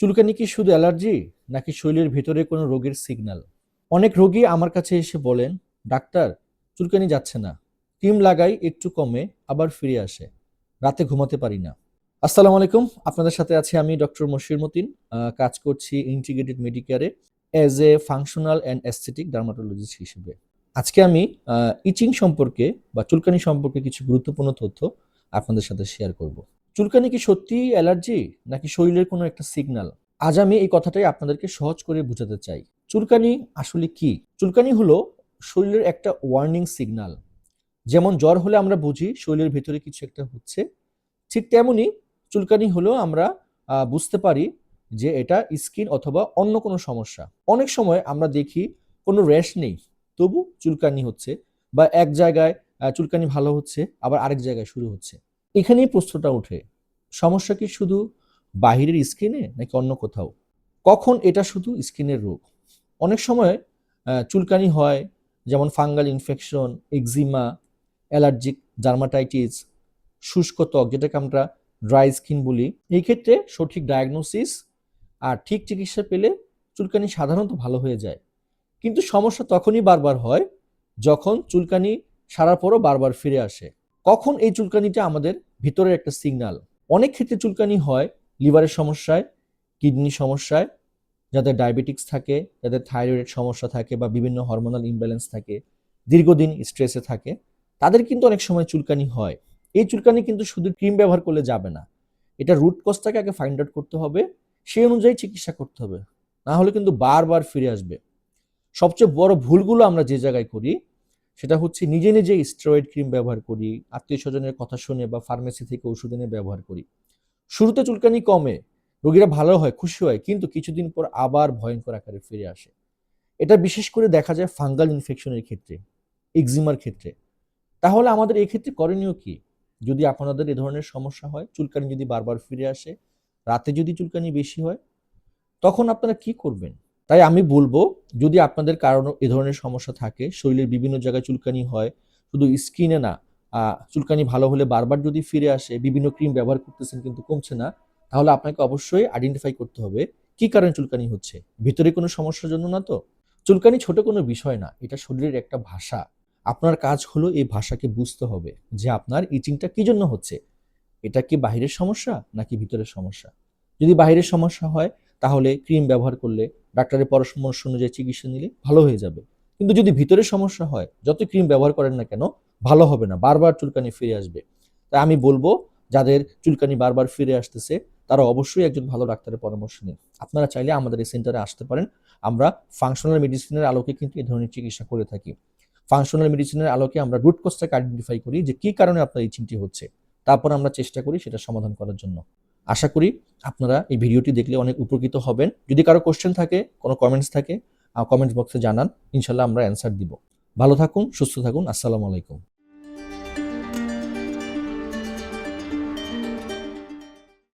চুলকানি কি শুধু অ্যালার্জি নাকি শরীরের ভেতরে কোনো রোগের সিগন্যাল? অনেক রোগী আমার কাছে এসে বলেন, ডাক্তার, চুলকানি যাচ্ছে না, ক্রিম লাগাই একটু কমে আবার ফিরে আসে, রাতে ঘুমাতে পারি না। আসসালামু আলাইকুম, আপনাদের সাথে আছি আমি ডক্টর মশির মতিন। কাজ করছি ইন্টিগ্রেটেড মেডিকেয়ারে as a functional and aesthetic dermatologist হিসেবে। আজকে আমি ইচিং সম্পর্কে বা চুলকানি সম্পর্কে কিছু গুরুত্বপূর্ণ তথ্য আপনাদের সাথে শেয়ার করব। চুলকানি কি সত্যিই অ্যালার্জি নাকি শরীরের কোনো একটা সিগন্যাল? আজ আমি এই কথাটাই আপনাদেরকে সহজ করে বোঝাতে চাই। চুলকানি আসলে কি? চুলকানি হলো শরীরের একটা ওয়ার্নিং সিগন্যাল। যেমন জ্বর হলে আমরা বুঝি শরীরের ভেতরে কিছু একটা হচ্ছে, ঠিক তেমনি চুলকানি হলেও আমরা বুঝতে পারি যে এটা স্কিন অথবা অন্য কোনো সমস্যা। অনেক সময় আমরা দেখি কোনো র্যাশ নেই, তবু চুলকানি হচ্ছে, বা এক জায়গায় চুলকানি ভালো হচ্ছে, আবার আরেক জায়গায় শুরু হচ্ছে। এখানেই প্রশ্নটা ওঠে, সমস্যা কি শুধু বাহিরের স্কিনে নাকি অন্য কোথাও? কখন এটা শুধু স্কিনের রোগ? অনেক সময় চুলকানি হয় যেমন ফাঙ্গাল ইনফেকশন, এক্সিমা, অ্যালার্জিক ডার্মাটাইটিস, শুষ্ক ত্বক যেটাকে আমরা ড্রাই স্কিন বলি। এই ক্ষেত্রে সঠিক ডায়াগনোসিস আর ঠিক চিকিৎসা পেলে চুলকানি সাধারণত ভালো হয়ে যায়। কিন্তু সমস্যা তখনই বারবার হয় যখন চুলকানি সারার পরও বারবার ফিরে আসে। কখন এই চুলকানিটা আমাদের ভিতরের একটা সিগন্যাল? অনেক ক্ষেত্রে চুলকানি হয় লিভারের সমস্যায়, কিডনি সমস্যায়, যাদের ডায়াবেটিক্স থাকে, যাদের থাইরয়েডের সমস্যা থাকে বা বিভিন্ন হরমোনাল ইমব্যালেন্স থাকে, দীর্ঘদিন স্ট্রেসে থাকে, তাদের কিন্তু অনেক সময় চুলকানি হয়। এই চুলকানি কিন্তু শুধু ক্রিম ব্যবহার করলে যাবে না, এটা রুট কজটাকে আগে ফাইন্ড আউট করতে হবে, সেই অনুযায়ী চিকিৎসা করতে হবে, না হলে কিন্তু বারবার ফিরে আসবে। সবচেয়ে বড় ভুলগুলো আমরা যে জায়গায় করি সেটা হচ্ছে নিজে নিজে স্টেরয়েড ক্রিম ব্যবহার করি, আত্মীয় স্বজনের কথা শুনে বা ফার্মেসি থেকে ওষুধ এনে ব্যবহার করি। শুরুতে চুলকানি কমে, রোগীরা ভালো হয়, খুশি হয়, কিন্তু কিছুদিন পর আবার ভয়ঙ্কর আকারে ফিরে আসে। এটা বিশেষ করে দেখা যায় ফাঙ্গাল ইনফেকশনের ক্ষেত্রে, এক্সিমার ক্ষেত্রে। তাহলে আমাদের এই ক্ষেত্রে করণীয় কি? যদি আপনাদের এ ধরনের সমস্যা হয়, চুলকানি যদি বারবার ফিরে আসে, রাতে যদি চুলকানি বেশি হয়, তখন আপনারা কি করবেন? তাই আমি বলবো, যদি আপনাদের কারণে এ ধরনের সমস্যা থাকে, শরীরের বিভিন্ন জায়গায় চুলকানি হয়, শুধু স্কিনে না, চুলকানি ভালো হলে বারবার যদি ফিরে আসে, বিভিন্ন ক্রিম ব্যবহার করতেছেন কিন্তু কমছে না, তাহলে আপনাকে অবশ্যই আইডেন্টিফাই করতে হবে কি কারণে চুলকানি হচ্ছে। ভিতরে কোনো সমস্যার জন্য না তো? চুলকানি ছোট কোনো বিষয় না, এটা শরীরের একটা ভাষা। আপনার কাজ হলো এই ভাষাকে বুঝতে হবে যে আপনার ইচিংটা কি জন্য হচ্ছে। এটা কি বাহিরের সমস্যা নাকি ভিতরের সমস্যা? যদি বাহিরের সমস্যা হয়, তাহলে ক্রিম ব্যবহার করলে, ডাক্তারের পরামর্শ অনুযায়ী চিকিৎসা নিলে ভালো হয়ে যাবে। কিন্তু যদি ভিতরের সমস্যা হয়, যত ক্রিম ব্যবহার করেন না কেন, ভালো হবে না, বারবার চুলকানি ফিরে আসবে। তাই আমি বলবো, যাদের চুলকানি বারবার ফিরে আসতেছে, তারা অবশ্যই একজন ভালো ডাক্তারের পরামর্শ নিন। আপনারা চাইলে আমাদের এই সেন্টারে আসতে পারেন। আমরা ফাংশনাল মেডিসিনের আলোকে কিন্তু এই ধরনের চিকিৎসা করে থাকি। ফাংশনাল মেডিসিনের আলোকে আমরা রুট কজটাকে আইডেন্টিফাই করি যে কি কারণে আপনার এই চিন্তি হচ্ছে, তারপর আমরা চেষ্টা করি সেটা সমাধান করার জন্য। আশা করি আপনারা এই ভিডিওটি দেখলে অনেক উপকৃত হবেন। যদি কারো কোশ্চেন থাকে, কোনো কমেন্টস থাকে, কমেন্টস বক্সে জানান, ইনশাল্লাহ আমরা অ্যান্সার দিব। ভালো থাকুন, সুস্থ থাকুন। আসসালামু আলাইকুম।